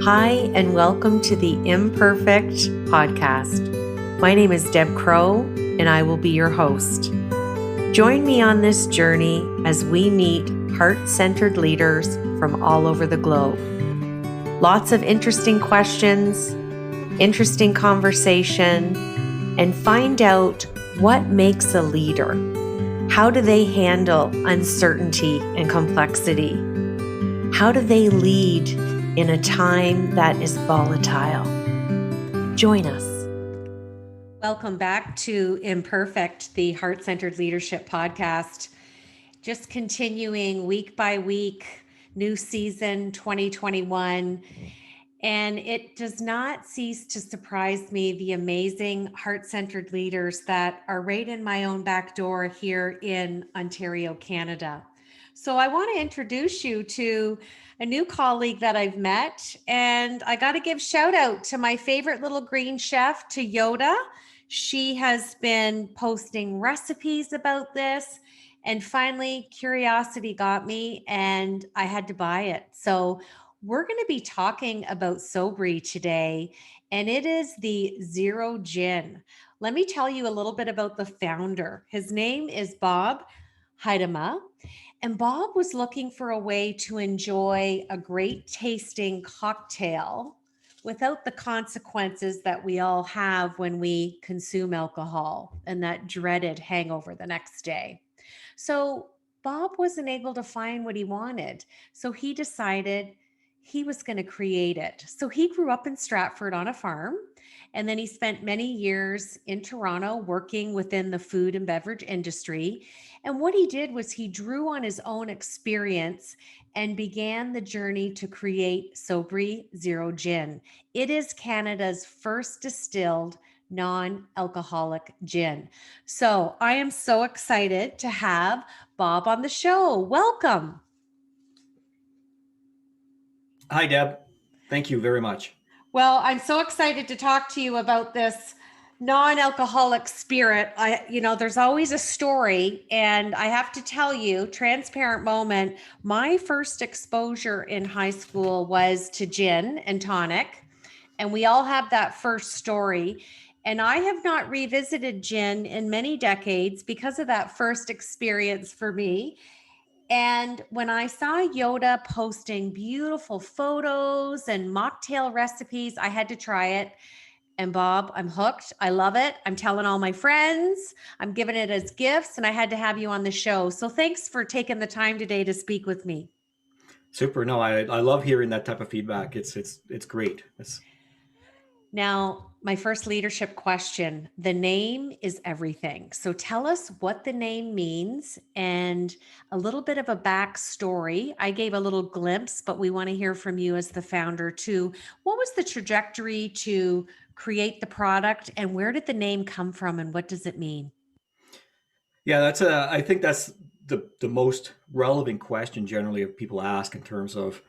Hi, and welcome to the Imperfect Podcast. My name is Deb Crow, and I will be your host. Join me on this journey as we meet heart-centered leaders from all over the globe. Lots of interesting questions, interesting conversation, and find out what makes a leader. How do they handle uncertainty and complexity? How do they lead in a time that is volatile? Join us. Welcome back to Imperfect, the Heart-Centered Leadership Podcast. Just continuing week by week, new season 2021. And it does not cease to surprise me the amazing heart-centered leaders that are right in my own back door here in Ontario, Canada. So I want to introduce you to a new colleague that I've met, and I got to give shout out to my favorite little green chef, to Yoda. She has been posting recipes about this, and finally curiosity got me and I had to buy it. So we're going to be talking about Sobrii today, and it is the Zero Gin. Let me tell you a little bit about the founder. His name is Bob Huitema. And Bob was looking for a way to enjoy a great tasting cocktail without the consequences that we all have when we consume alcohol and that dreaded hangover the next day. So Bob wasn't able to find what he wanted. So he decided he was going to create it. So he grew up in Stratford on a farm. And then he spent many years in Toronto working within the food and beverage industry. And what he did was he drew on his own experience and began the journey to create Sobrii Zero Gin. It is Canada's first distilled non-alcoholic gin. So I am so excited to have Bob on the show. Welcome. Hi, Deb. Thank you very much. Well, I'm so excited to talk to you about this non-alcoholic spirit. There's always a story, and I have to tell you, transparent moment, my first exposure in high school was to gin and tonic, and we all have that first story. And I have not revisited gin in many decades because of that first experience for me. And when I saw Yoda posting beautiful photos and mocktail recipes, I had to try it. And Bob, I'm hooked. I love it. I'm telling all my friends. I'm giving it as gifts, and I had to have you on the show. So thanks for taking the time today to speak with me. Super. No, I love hearing that type of feedback. It's great. Now, my first leadership question, the name is everything. So tell us what the name means and a little bit of a backstory. I gave a little glimpse, but we want to hear from you as the founder too. What was the trajectory to create the product, and where did the name come from, and what does it mean? Yeah, I think that's the most relevant question generally of people ask in terms of,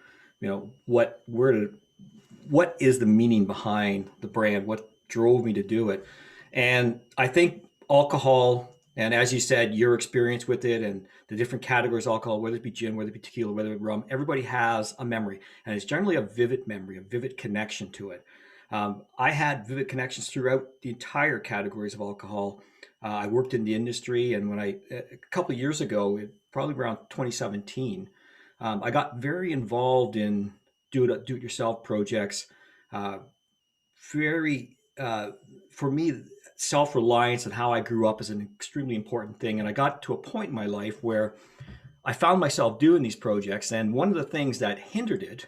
what is the meaning behind the brand? What drove me to do it? And I think alcohol, and as you said, your experience with it and the different categories of alcohol, whether it be gin, whether it be tequila, whether it be rum, everybody has a memory, and it's generally a vivid memory, a vivid connection to it. I had vivid connections throughout the entire categories of alcohol. I worked in the industry, and a couple of years ago, probably around 2017, I got very involved in do-it-yourself projects. Uh, very, for me, self-reliance and how I grew up is an extremely important thing. And I got to a point in my life where I found myself doing these projects, and one of the things that hindered it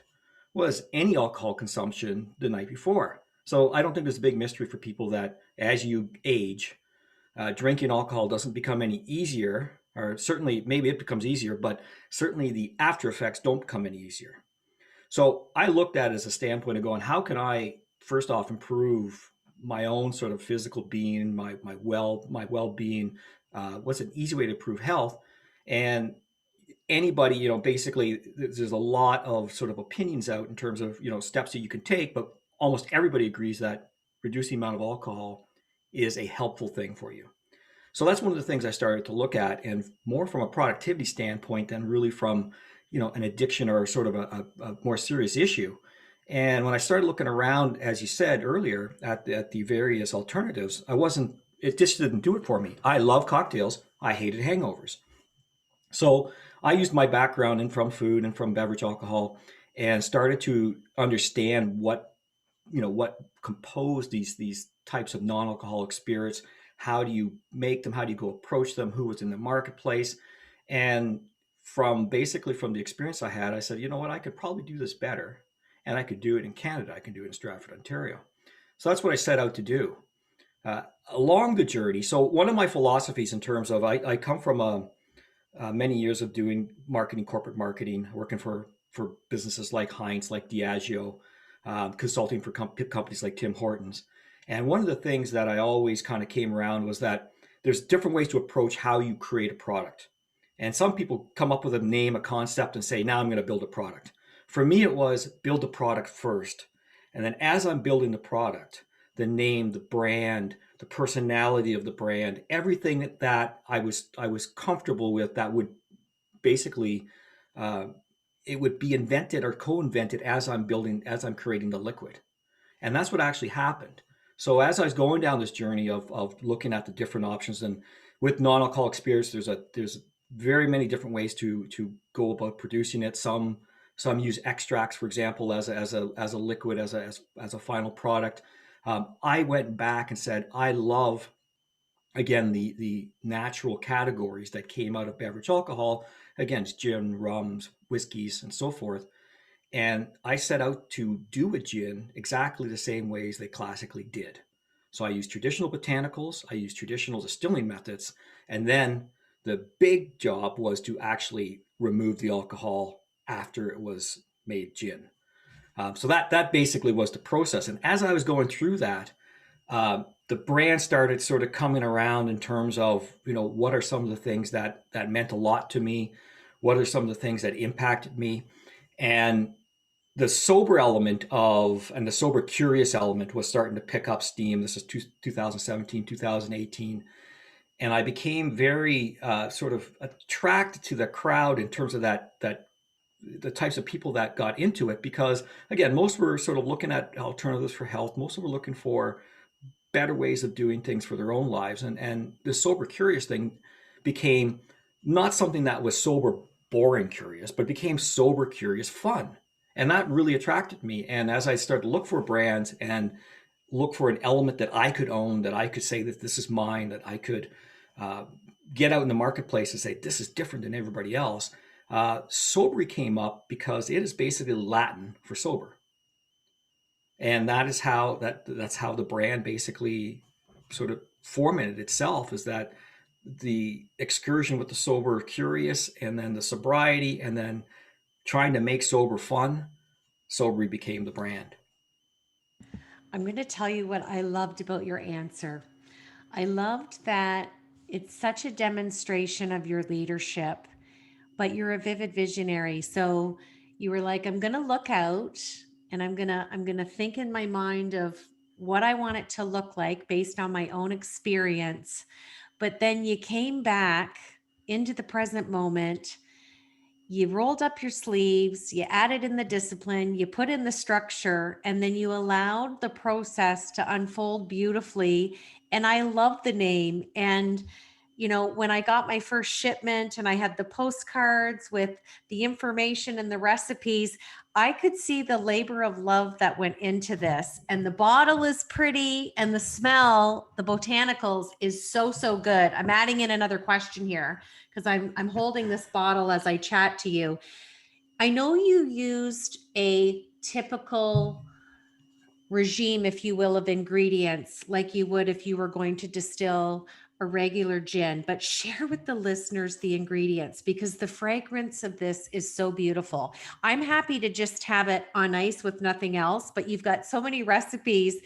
was any alcohol consumption the night before. So I don't think there's a big mystery for people that as you age, drinking alcohol doesn't become any easier, or certainly maybe it becomes easier, but certainly the after effects don't become any easier. So I looked at it as a standpoint of going, how can I first off improve my own sort of physical being, my well being? What's an easy way to improve health? And anybody, basically there's a lot of sort of opinions out in terms of, steps that you can take, but almost everybody agrees that reducing the amount of alcohol is a helpful thing for you. So that's one of the things I started to look at, and more from a productivity standpoint than really from, an addiction or sort of a more serious issue. And when I started looking around, as you said earlier, at the various alternatives, it just didn't do it for me. I love cocktails. I hated hangovers. So I used my background in from food and from beverage alcohol and started to understand what compose these types of non-alcoholic spirits. How do you make them? How do you go approach them? Who was in the marketplace? And from the experience I had, I said, you know what, I could probably do this better, and I could do it in Canada. I can do it in Stratford, Ontario. So that's what I set out to do. Along the journey, so one of my philosophies in terms of I come from many years of doing marketing, corporate marketing, working for businesses like Heinz, like Diageo, consulting for companies like Tim Hortons. And one of the things that I always kind of came around was that there's different ways to approach how you create a product. And some people come up with a name, a concept, and say, now I'm going to build a product. For me, it was build the product first. And then as I'm building the product, the name, the brand, the personality of the brand, everything that I was comfortable with that would basically uh, it would be invented or co-invented as I'm creating the liquid. And that's what actually happened. So as I was going down this journey of looking at the different options, and with non-alcoholic spirits, there's very many different ways to go about producing it. Some use extracts, for example, as a liquid, as a final product. I went back and said, I love, again, the natural categories that came out of beverage alcohol, again, gin, rums, whiskeys, and so forth. And I set out to do a gin exactly the same ways they classically did. So I used traditional botanicals, I used traditional distilling methods, and then the big job was to actually remove the alcohol after it was made gin. So that basically was the process. And as I was going through that, the brand started sort of coming around in terms of, what are some of the things that meant a lot to me, what are some of the things that impacted me, and the sober element and the sober curious element was starting to pick up steam. This is 2017, 2018. And I became very sort of attracted to the crowd in terms of that the types of people that got into it, because again, most were sort of looking at alternatives for health. Most were looking for better ways of doing things for their own lives. And the sober curious thing became not something that was sober boring curious, but became sober curious fun. And that really attracted me. And as I started to look for brands and look for an element that I could own, that I could say that this is mine, that I could uh, get out in the marketplace and say, this is different than everybody else. Sobrii came up because it is basically Latin for sober. And that's how the brand basically sort of formatted itself, is that the excursion with the sober curious, and then the sobriety, and then trying to make sober fun. Sobering became the brand. I'm going to tell you what I loved about your answer. I loved that it's such a demonstration of your leadership, but you're a vivid visionary. So you were like, I'm going to look out and I'm going to think in my mind of what I want it to look like based on my own experience. But then you came back into the present moment, you rolled up your sleeves, you added in the discipline, you put in the structure, and then you allowed the process to unfold beautifully. And I love the name. And, when I got my first shipment and I had the postcards with the information and the recipes, I could see the labor of love that went into this. And the bottle is pretty, and the smell, the botanicals, is so, so good. I'm adding in another question here because I'm holding this bottle as I chat to you. I know you used a typical regime, if you will, of ingredients like you would if you were going to distill a regular gin, but share with the listeners the ingredients, because the fragrance of this is so beautiful. I'm happy to just have it on ice with nothing else, but you've got so many recipes,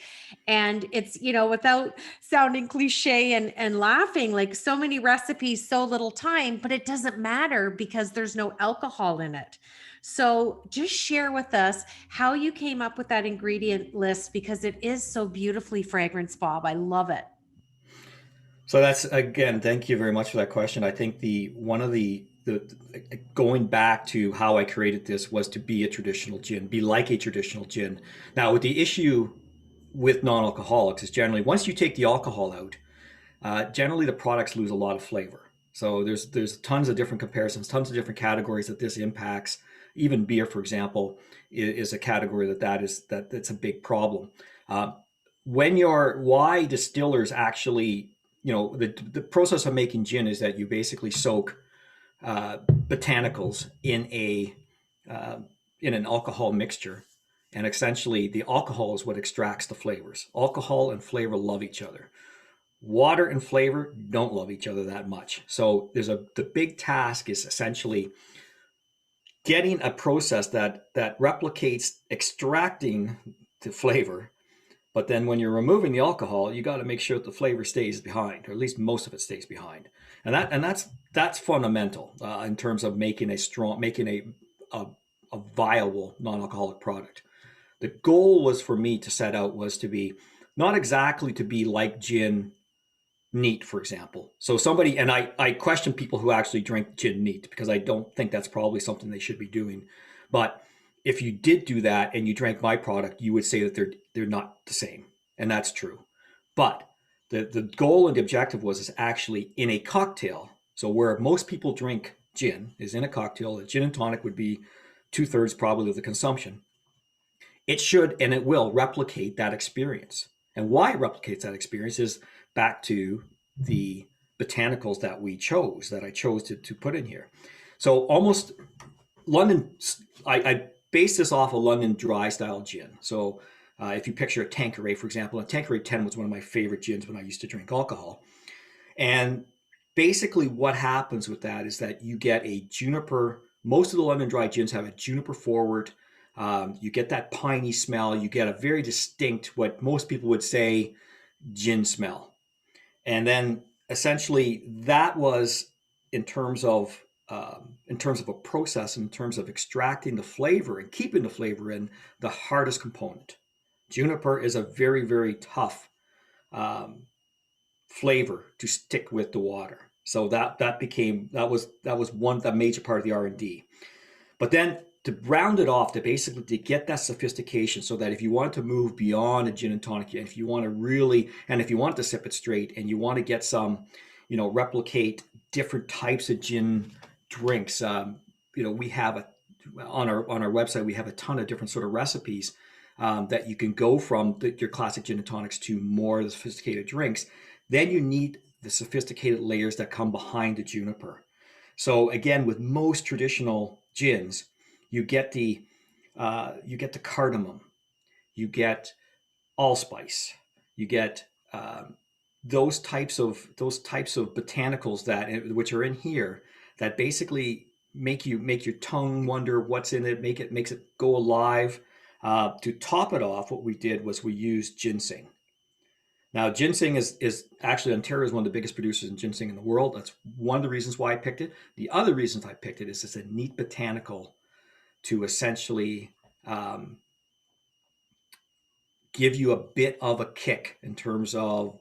and it's, without sounding cliche and laughing, like so many recipes, so little time, but it doesn't matter because there's no alcohol in it. So just share with us how you came up with that ingredient list, because it is so beautifully fragranced, Bob. I love it. So that's, again, thank you very much for that question. I think the one of the going back to how I created this was to be a traditional gin, be like a traditional gin. Now, with the issue with non-alcoholics is generally once you take the alcohol out, generally the products lose a lot of flavor. So there's tons of different comparisons, tons of different categories that this impacts. Even beer, for example, is a category that's a big problem. Uh, why distillers actually, the process of making gin is that you basically soak botanicals uh, in an alcohol mixture, and essentially the alcohol is what extracts the flavors. Alcohol and flavor love each other. Water and flavor don't love each other that much. So the big task is essentially getting a process that replicates extracting the flavor, but then when you're removing the alcohol, you got to make sure that the flavor stays behind, or at least most of it stays behind. And that's fundamental in terms of making a, a viable non-alcoholic product. The goal was for me to set out was to be not exactly to be like gin neat, for example. So somebody, and I question people who actually drink gin neat because I don't think that's probably something they should be doing. But if you did do that and you drank my product, you would say that they're not the same. And that's true. But the goal and the objective was is actually in a cocktail. So where most people drink gin is in a cocktail. A gin and tonic would be 2/3 probably of the consumption. It should and it will replicate that experience. And why it replicates that experience is back to the botanicals that I chose to put in here. So almost London, I based this off a London dry style gin. So if you picture a Tanqueray, for example, a Tanqueray 10 was one of my favorite gins when I used to drink alcohol. And basically what happens with that is that you get a juniper, most of the London dry gins have a juniper forward. You get that piney smell. You get a very distinct, what most people would say, gin smell. And then essentially that was in terms of a process, in terms of extracting the flavor and keeping the flavor in, the hardest component. Juniper is a very, very tough um, flavor to stick with the water. So that was one the major part of the R&D. But then to round it off, to get that sophistication, so that if you want to move beyond a gin and tonic, if you want to really, and if you want to sip it straight, and you want to get some, replicate different types of gin drinks, we have on our website we have a ton of different sort of recipes that you can go from your classic gin and tonics to more sophisticated drinks. Then you need the sophisticated layers that come behind the juniper. So again, with most traditional gins, you get the cardamom, you get allspice, you get those types of botanicals which are in here that basically make your tongue wonder what's in it, makes it go alive. To top it off, what we did was we used ginseng. Now, ginseng is actually, Ontario is one of the biggest producers in ginseng in the world. That's one of the reasons why I picked it. The other reasons I picked it is it's a neat botanical to essentially give you a bit of a kick in terms of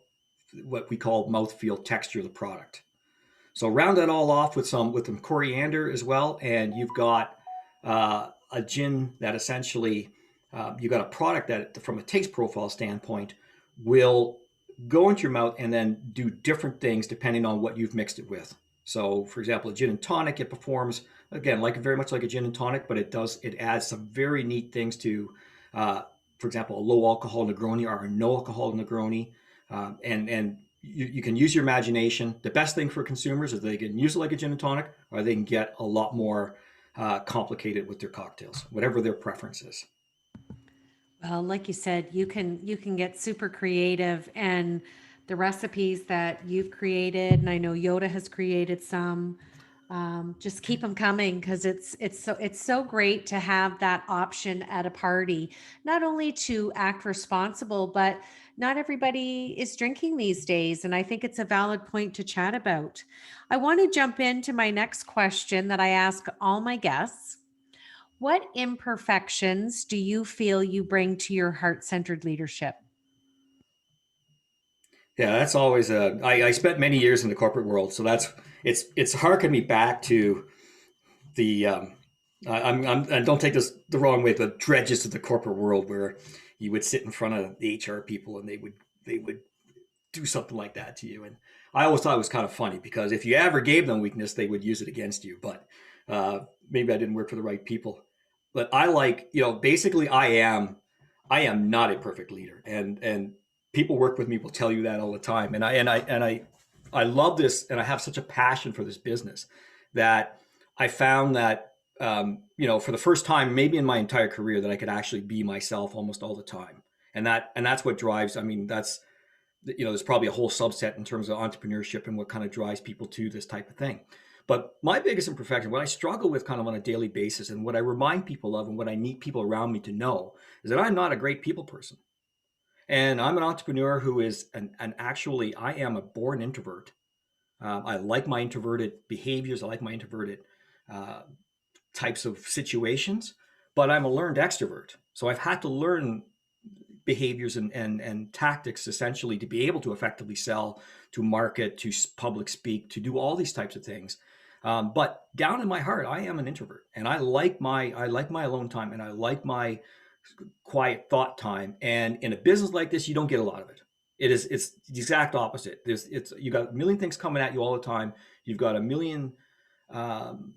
what we call mouthfeel texture of the product. So round that all off with some coriander as well, and you've got a gin that essentially you've got a product that, from a taste profile standpoint, will go into your mouth and then do different things depending on what you've mixed it with. So, for example, a gin and tonic, it performs again very much like a gin and tonic, but it adds some very neat things to, for example, a low alcohol Negroni or a no alcohol Negroni, and you can use your imagination. The best thing for consumers is they can use it like a gin and tonic, or they can get a lot more complicated with their cocktails, whatever their preference is. Well, like you said, you can get super creative, and the recipes that you've created, and I know Yoda has created some. Just keep them coming, because it's so great to have that option at a party, not only to act responsible, but not everybody is drinking these days, and I think it's a valid point to chat about. I want to jump into my next question that I ask all my guests. What imperfections do you feel you bring to your heart-centered leadership? Yeah, that's always I spent many years in the corporate world, so it's harkened me back to the and don't take this the wrong way, the dredges of the corporate world where you would sit in front of the HR people and they would do something like that to you. And I always thought it was kind of funny because if you ever gave them weakness, they would use it against you. But maybe I didn't work for the right people. But I like, basically I am not a perfect leader, and people work with me will tell you that all the time. And I love this, and I have such a passion for this business that I found that for the first time, maybe in my entire career, that I could actually be myself almost all the time, and that's what drives. I mean, there's probably a whole subset in terms of entrepreneurship and what kind of drives people to this type of thing. But my biggest imperfection, what I struggle with kind of on a daily basis, and what I remind people of, and what I need people around me to know, is that I'm not a great people person. And I'm an entrepreneur who is, and actually, I am a born introvert. I like my introverted behaviors. I like my introverted uh, types of situations, but I'm a learned extrovert. So I've had to learn behaviors and tactics essentially to be able to effectively sell, to market, to public speak, to do all these types of things. But down in my heart, I am an introvert, and I like my alone time, and I like my quiet thought time. And in a business like this, you don't get a lot of it. It's the exact opposite. You got a million things coming at you all the time. You've got a million um,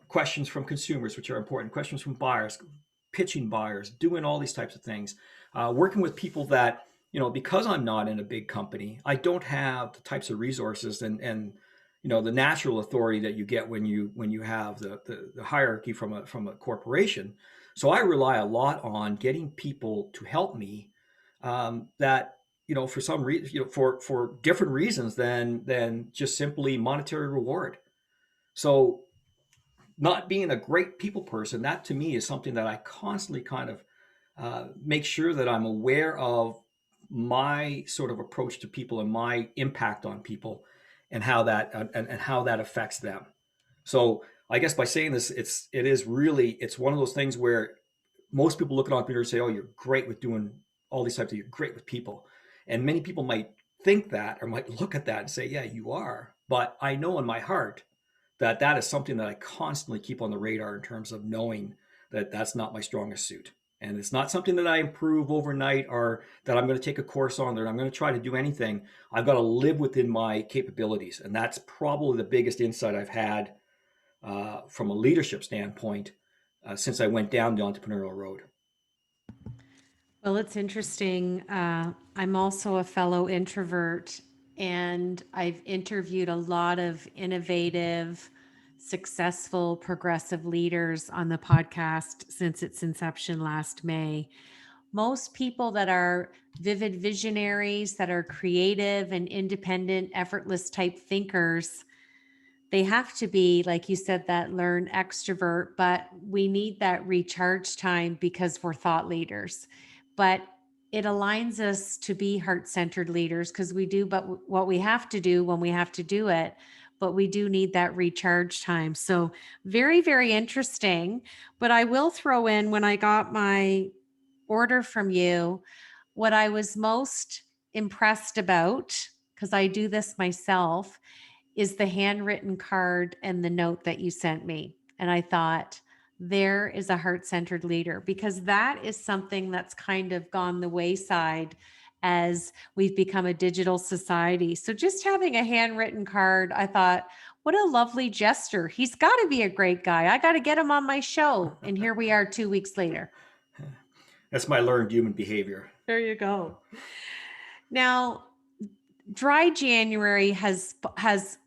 questions from consumers, which are important, questions from buyers, pitching buyers, doing all these types of things, working with people that, because I'm not in a big company, I don't have the types of resources and the natural authority that you get when you have the hierarchy from a corporation. So I rely a lot on getting people to help me, that for some reason, for different reasons than just simply monetary reward. So not being a great people person, that to me is something that I constantly kind of make sure that I'm aware of my sort of approach to people and my impact on people, and how that affects them. So I guess by saying this, it's one of those things where most people look at entrepreneurs and say, "Oh, you're great with doing all these types of, you're great with people," and many people might think that, or might look at that and say, "Yeah, you are." But I know in my heart that that is something that I constantly keep on the radar in terms of knowing that that's not my strongest suit. And it's not something that I improve overnight, or that I'm going to take a course on, that I'm going to try to do anything. I've got to live within my capabilities. And that's probably the biggest insight I've had from a leadership standpoint since I went down the entrepreneurial road. Well, it's interesting. I'm also a fellow introvert, and I've interviewed a lot of innovative, successful, progressive leaders on the podcast since its inception last May. Most people that are vivid visionaries, that are creative and independent, effortless type thinkers, they have to be, like you said, that learned extrovert, but we need that recharge time because we're thought leaders. But it aligns us to be heart-centered leaders because we do but what we have to do when we have to do it, but we do need that recharge time. So very, very interesting. But I will throw in, when I got my order from you, what I was most impressed about, because I do this myself, is the handwritten card and the note that you sent me. And I thought, there is a heart-centered leader, because that is something that's kind of gone the wayside as we've become a digital society. So just having a handwritten card, I thought, what a lovely gesture. He's got to be a great guy. I got to get him on my show. And here we are 2 weeks later. That's my learned human behavior. There you go. Now, dry January has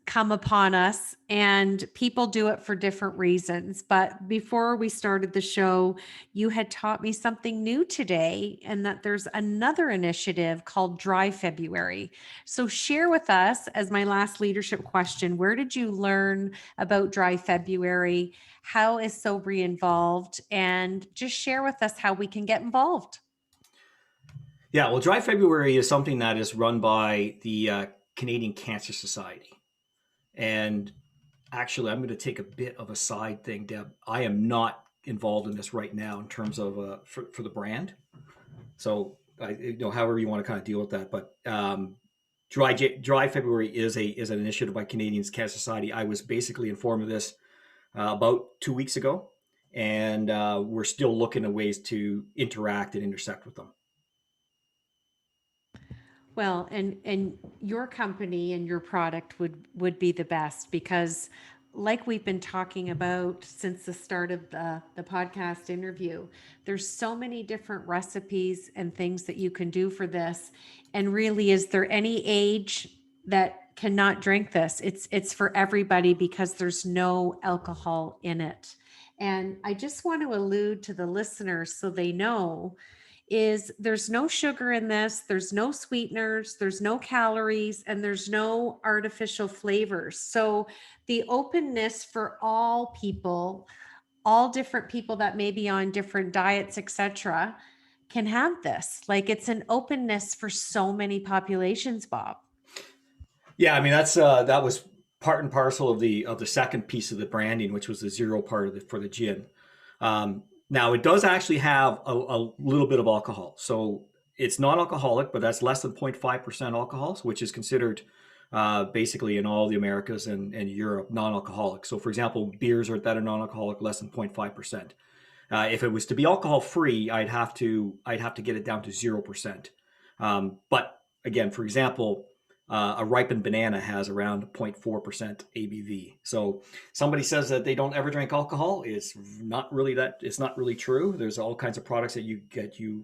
come upon us, and people do it for different reasons. But before we started the show, you had taught me something new today, and that there's another initiative called Dry February. So share with us, as my last leadership question, where did you learn about Dry February? How is Sobrii involved? And just share with us how we can get involved. Yeah, well, Dry February is something that is run by the Canadian Cancer Society. And actually, I'm going to take a bit of a side thing, Deb. I am not involved in this right now in terms of for the brand. So, however you want to kind of deal with that. But Dry February is an initiative by Canadians Cancer Society. I was basically informed of this about 2 weeks ago, and we're still looking at ways to interact and intersect with them. Well, and your company and your product would be the best because like we've been talking about since the start of the podcast interview, there's so many different recipes and things that you can do for this. And really, is there any age that cannot drink this? It's for everybody because there's no alcohol in it. And I just want to allude to the listeners so they know is there's no sugar in this, there's no sweeteners, there's no calories, and there's no artificial flavors. So the openness for all people, all different people that may be on different diets, etc., can have this. Like it's an openness for so many populations, Bob. Yeah, I mean that was part and parcel of the second piece of the branding, which was the zero part of for the gin. Now it does actually have a little bit of alcohol, so it's non-alcoholic, but that's less than 0.5% alcohol, which is considered basically in all the Americas and Europe non-alcoholic. So, for example, beers that are non-alcoholic less than 0.5%. If it was to be alcohol free, I'd have to get it down to 0%. But again, for example, a ripened banana has around 0.4% ABV. So somebody says that they don't ever drink alcohol. It's not really true. There's all kinds of products that you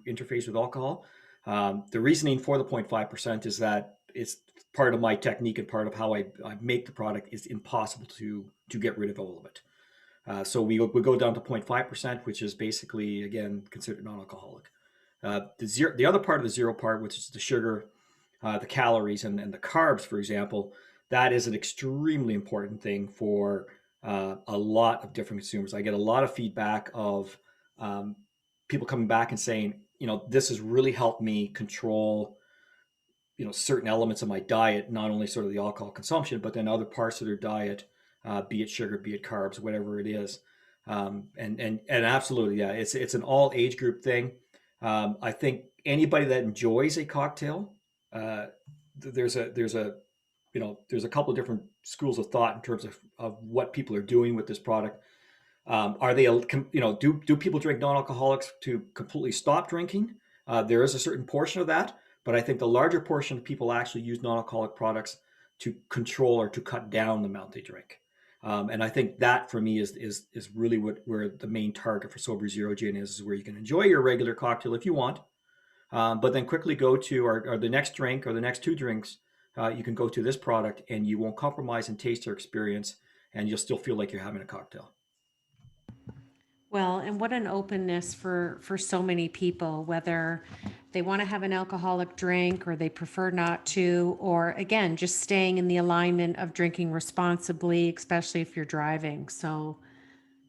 interface with alcohol. The reasoning for the 0.5% is that it's part of my technique and part of how I make the product. It's impossible to get rid of all of it. So we go down to 0.5%, which is basically, again, considered non-alcoholic. The other part of the zero part, which is the sugar, the calories and the carbs, for example, that is an extremely important thing for a lot of different consumers. I get a lot of feedback of people coming back and saying, this has really helped me control, certain elements of my diet, not only sort of the alcohol consumption, but then other parts of their diet, be it sugar, be it carbs, whatever it is. And absolutely, yeah, it's an all age group thing. I think anybody that enjoys a cocktail, there's a couple of different schools of thought in terms of what people are doing with this product. Are they, do people drink non-alcoholics to completely stop drinking? There is a certain portion of that, but I think the larger portion of people actually use non-alcoholic products to control or to cut down the amount they drink. And I think that for me is really where the main target for Sobrii Zero Gin is where you can enjoy your regular cocktail if you want, but then quickly go to or the next drink or the next two drinks, you can go to this product and you won't compromise in taste or experience, and you'll still feel like you're having a cocktail. Well, and what an openness for so many people, whether they want to have an alcoholic drink or they prefer not to, or again, just staying in the alignment of drinking responsibly, especially if you're driving. So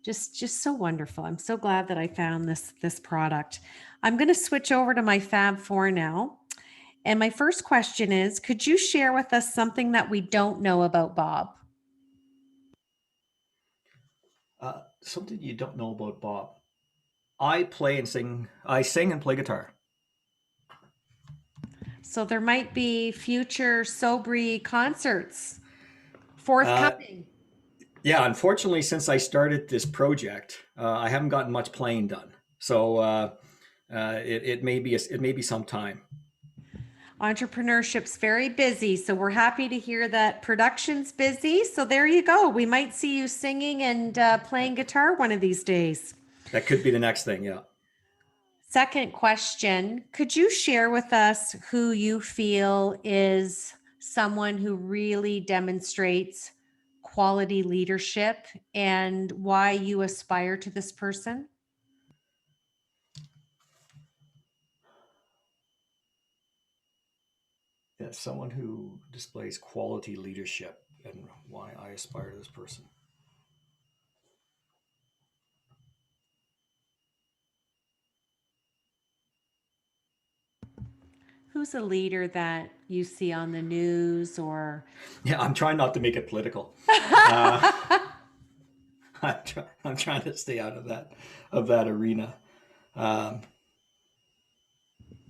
just so wonderful. I'm so glad that I found this product. I'm going to switch over to my Fab Four now. And my first question is, could you share with us something that we don't know about Bob? Something you don't know about Bob. I sing and play guitar. So there might be future Sobrii concerts forthcoming. Yeah, unfortunately, since I started this project, I haven't gotten much playing done. So it may be some time. Entrepreneurship's very busy, so we're happy to hear that production's busy. So there you go. We might see you singing and playing guitar one of these days. That could be the next thing, yeah. Second question, could you share with us who you feel is someone who really demonstrates quality leadership and why you aspire to this person? Yeah, someone who displays quality leadership and why I aspire to this person. Who's a leader that you see on the news or? Yeah, I'm trying not to make it political. I'm trying to stay out of that arena.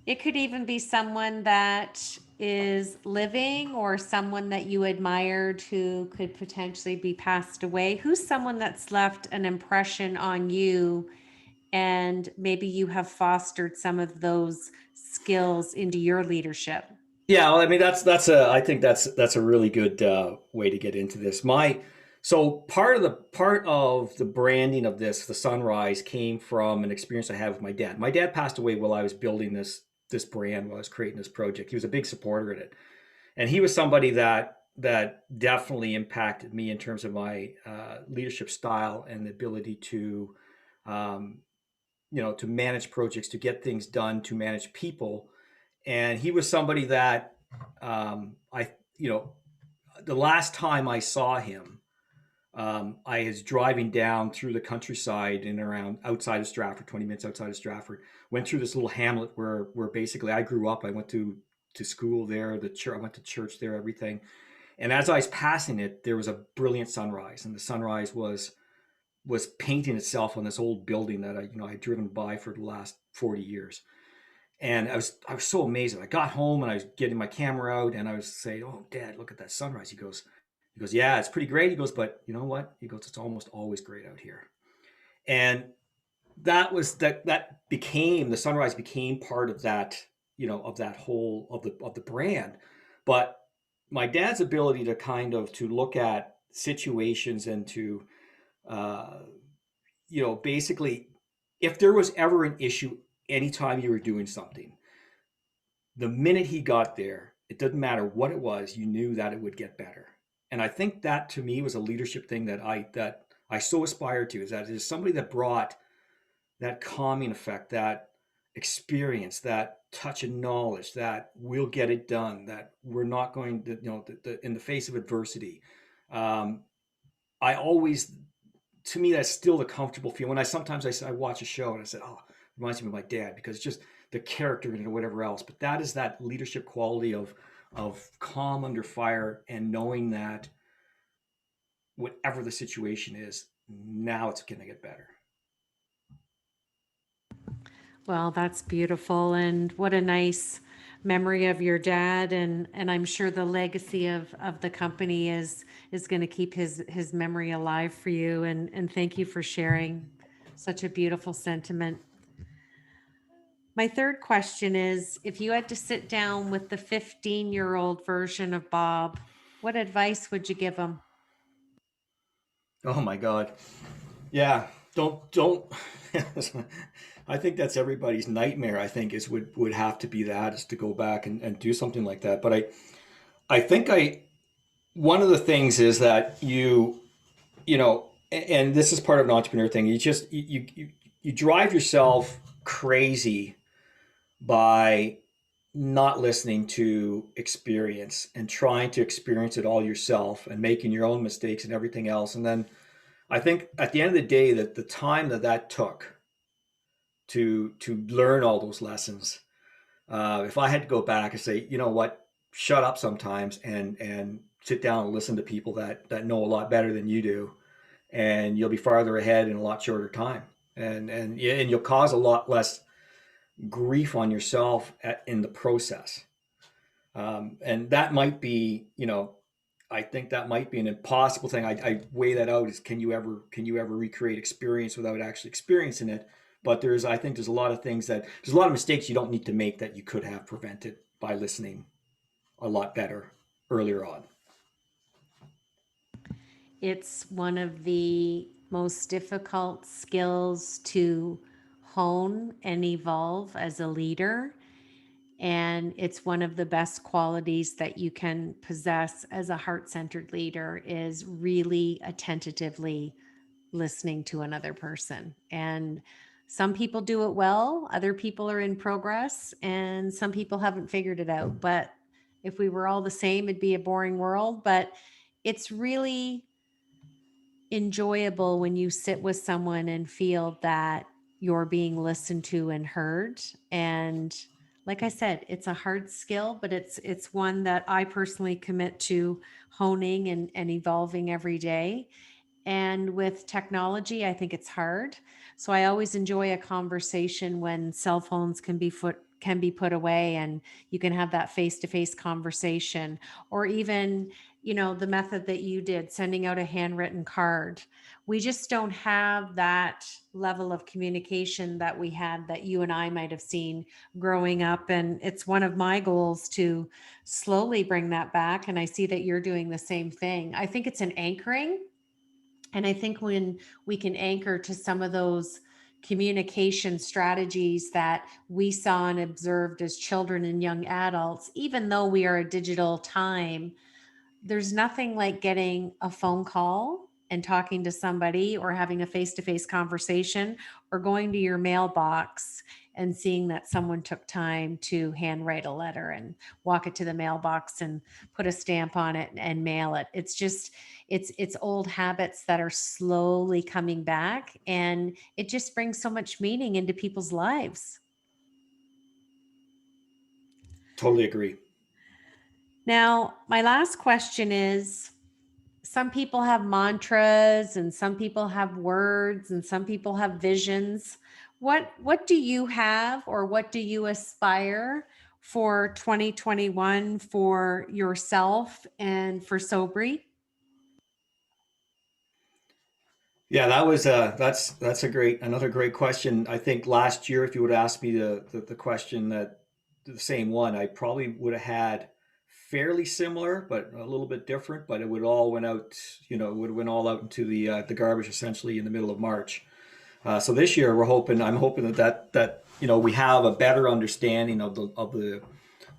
It could even be someone that is living or someone that you admired who could potentially be passed away. Who's someone that's left an impression on you, and maybe you have fostered some of those skills into your leadership? Yeah, well, I mean I think that's a really good way to get into this. My so part of the branding of this, the Sunrise, came from an experience I had with my dad. My dad passed away while I was building this brand, while I was creating this project. He was a big supporter in it, and he was somebody that definitely impacted me in terms of my leadership style and the ability to um, to manage projects, to get things done, to manage people. And he was somebody that I, the last time I saw him, I was driving down through the countryside and around outside of Stratford, 20 minutes outside of Stratford. Went through this little hamlet where basically I grew up. I went to school there. I went to church there. Everything. And as I was passing it, there was a brilliant sunrise, and the sunrise was painting itself on this old building that I had driven by for the last 40 years. And I was so amazed. I got home and I was getting my camera out and I was saying, "Oh, Dad, look at that sunrise." He goes, "Yeah, it's pretty great." He goes, "But you know what?" He goes, "It's almost always great out here." And that became the sunrise became part of that, of that whole of the brand. But my dad's ability to kind of to look at situations and to uh, basically, if there was ever an issue anytime you were doing something, the minute he got there, it didn't matter what it was, you knew that it would get better. And I think that to me was a leadership thing that I so aspired to, is that it is somebody that brought that calming effect, that experience, that touch of knowledge, that we'll get it done, that we're not going to, in the face of adversity. Um, I always, to me, that's still the comfortable feeling. When I watch a show and I said, "Oh, it reminds me of my dad," because it's just the character in it or whatever else. But that is that leadership quality of calm under fire and knowing that whatever the situation is, now it's going to get better. Well, that's beautiful, and what a nice memory of your dad, and I'm sure the legacy of the company is going to keep his memory alive for you, and thank you for sharing such a beautiful sentiment. My third question is, if you had to sit down with the 15-year-old version of Bob, what advice would you give him? Oh my God. Yeah. Don't. I think that's everybody's nightmare. I think is would have to be that, is to go back and do something like that. But I think one of the things is that and this is part of an entrepreneur thing. You drive yourself crazy by not listening to experience and trying to experience it all yourself and making your own mistakes and everything else. And then I think at the end of the day, that the time that took to learn all those lessons, if I had to go back and say, you know what, shut up sometimes and sit down and listen to people that know a lot better than you do, and you'll be farther ahead in a lot shorter time, and you'll cause a lot less grief on yourself in the process. And that might be, I think that might be an impossible thing. I weigh that out, is can you ever recreate experience without actually experiencing it? But I think there's a lot of mistakes you don't need to make that you could have prevented by listening a lot better earlier on. It's one of the most difficult skills to hone and evolve as a leader. And it's one of the best qualities that you can possess as a heart-centered leader, is really attentively listening to another person. And some people do it well, other people are in progress, and some people haven't figured it out. But if we were all the same, it'd be a boring world. But it's really enjoyable when you sit with someone and feel that you're being listened to and heard. And like I said, it's a hard skill, but it's one that I personally commit to honing and evolving every day. And with technology, I think it's hard. So I always enjoy a conversation when cell phones can be put away and you can have that face-to-face conversation, or even, the method that you did, sending out a handwritten card. We just don't have that level of communication that we had, that you and I might have seen growing up. And it's one of my goals to slowly bring that back. And I see that you're doing the same thing. I think it's an anchoring. And I think when we can anchor to some of those communication strategies that we saw and observed as children and young adults, even though we are a digital time, there's nothing like getting a phone call and talking to somebody, or having a face-to-face conversation, or going to your mailbox and seeing that someone took time to handwrite a letter and walk it to the mailbox and put a stamp on it and mail it. It's just, it's old habits that are slowly coming back, and it just brings so much meaning into people's lives. Totally agree. Now, my last question is, some people have mantras and some people have words and some people have visions. What do you have, or what do you aspire for 2021 for yourself and for Sobrii? Yeah, that's another great question. I think last year, if you would have asked me the question, that the same one, I probably would have had fairly similar, but a little bit different. But it would all went out, it would have went all out into the garbage essentially in the middle of March. So this year, I'm hoping that we have a better understanding of the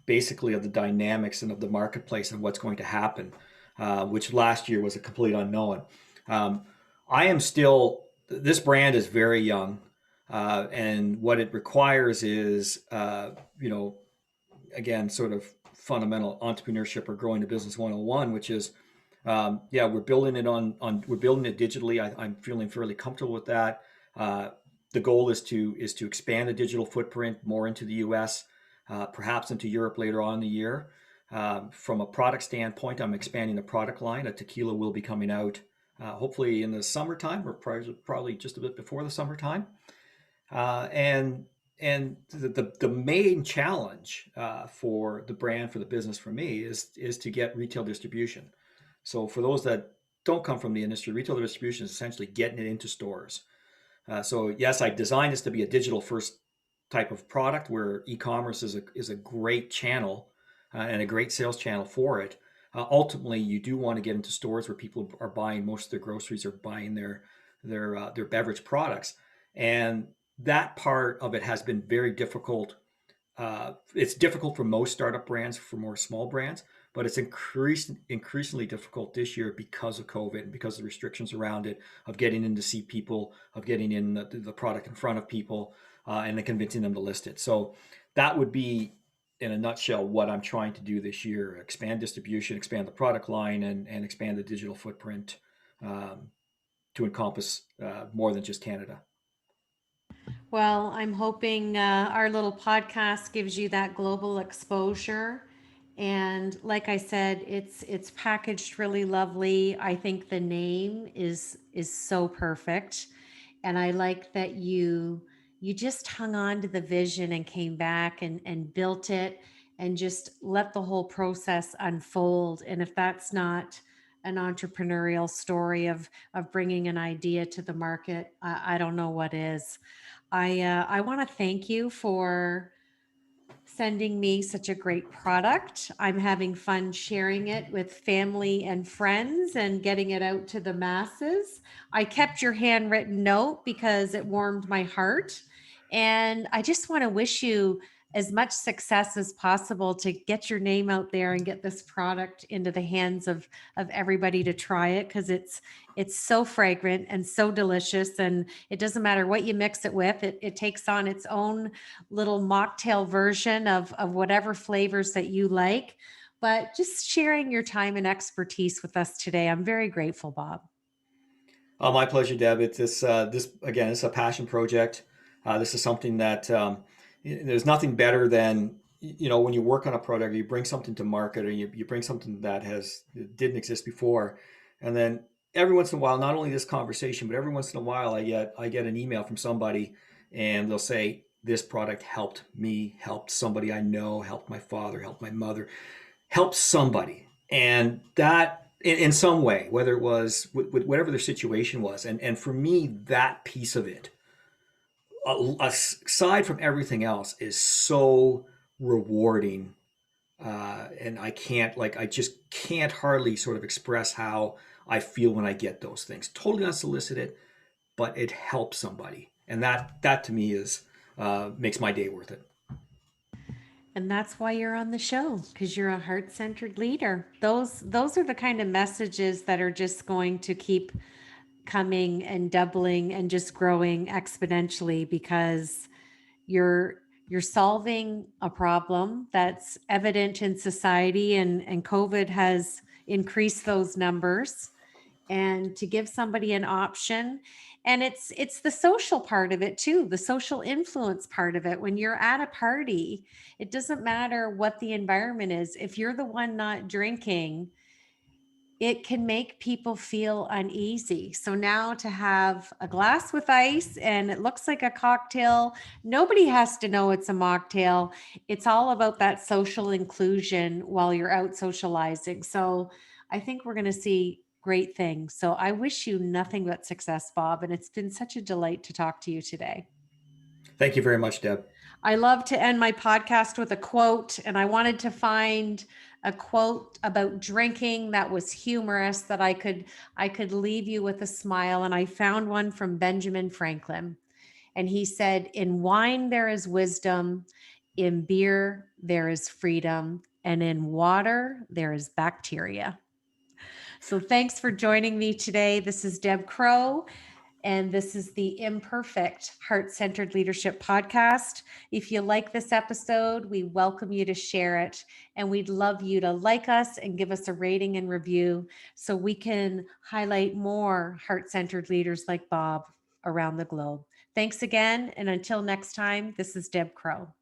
basically of the dynamics and of the marketplace and what's going to happen, which last year was a complete unknown. Um, I am still, this brand is very young, and what it requires is, again, sort of fundamental entrepreneurship or growing a business 101, which is, we're building it we're building it digitally. I'm feeling fairly comfortable with that. Uh, the goal is to expand the digital footprint more into the U.S., perhaps into Europe later on in the year. From a product standpoint, I'm expanding the product line. A tequila will be coming out hopefully in the summertime, or probably just a bit before the summertime. And the main challenge for the brand, for the business, for me is to get retail distribution. So for those that don't come from the industry, retail distribution is essentially getting it into stores. So yes, I designed this to be a digital first type of product, where e-commerce is a great channel and a great sales channel for it. Ultimately, you do want to get into stores where people are buying most of their groceries, or buying their beverage products, and that part of it has been very difficult. It's difficult for most startup brands, for more small brands, but it's increasingly difficult this year because of COVID and because of the restrictions around it, of getting in to see people, of getting in the product in front of people, and then convincing them to list it. So that would be, in a nutshell, what I'm trying to do this year: expand distribution, expand the product line, and expand the digital footprint to encompass more than just Canada. Well, I'm hoping our little podcast gives you that global exposure. And like I said, it's packaged really lovely. I think the name is so perfect. And I like that you just hung on to the vision and came back and built it, and just let the whole process unfold. And if that's not an entrepreneurial story of bringing an idea to the market, I don't know what is. I want to thank you for sending me such a great product. I'm having fun sharing it with family and friends and getting it out to the masses. I kept your handwritten note because it warmed my heart. And I just want to wish you as much success as possible to get your name out there and get this product into the hands of everybody to try it, because it's so fragrant and so delicious, and it doesn't matter what you mix it with. It takes on its own little mocktail version of whatever flavors that you like. But just sharing your time and expertise with us today, I'm very grateful, Bob. My pleasure, Deb. It's this again. It's a passion project. This is something that there's nothing better than, when you work on a product, you bring something to market, or you bring something that didn't exist before, and then every once in a while, not only this conversation, but every once in a while, I get an email from somebody, and they'll say, "This product helped me, helped somebody I know, helped my father, helped my mother, helped somebody," and that in some way, whether it was with whatever their situation was, and for me, that piece of it, aside from everything else, is so rewarding. And I just can't hardly sort of express how I feel when I get those things. Totally unsolicited, but it helps somebody, and that to me is makes my day worth it. And that's why you're on the show, because you're a heart-centered leader. Those are the kind of messages that are just going to keep coming and doubling and just growing exponentially, because you're you're solving a problem that's evident in society, and COVID has increased those numbers, and to give somebody an option. And it's the social part of it too, the social influence part of it. When you're at a party, it doesn't matter what the environment is. If you're the one not drinking, it can make people feel uneasy. So now to have a glass with ice and it looks like a cocktail, nobody has to know it's a mocktail. It's all about that social inclusion while you're out socializing. So I think we're going to see great things. So I wish you nothing but success, Bob. And it's been such a delight to talk to you today. Thank you very much, Deb. I love to end my podcast with a quote, and I wanted to find a quote about drinking that was humorous, that I could leave you with a smile, and I found one from Benjamin Franklin. And he said, "In wine there is wisdom, in beer there is freedom, and in water there is bacteria." So thanks for joining me today. This is Deb Crow, and this is the Imperfect Heart-Centered Leadership Podcast. If you like this episode, we welcome you to share it, and we'd love you to like us and give us a rating and review so we can highlight more heart-centered leaders like Bob around the globe. Thanks again, and until next time, this is Deb Crow.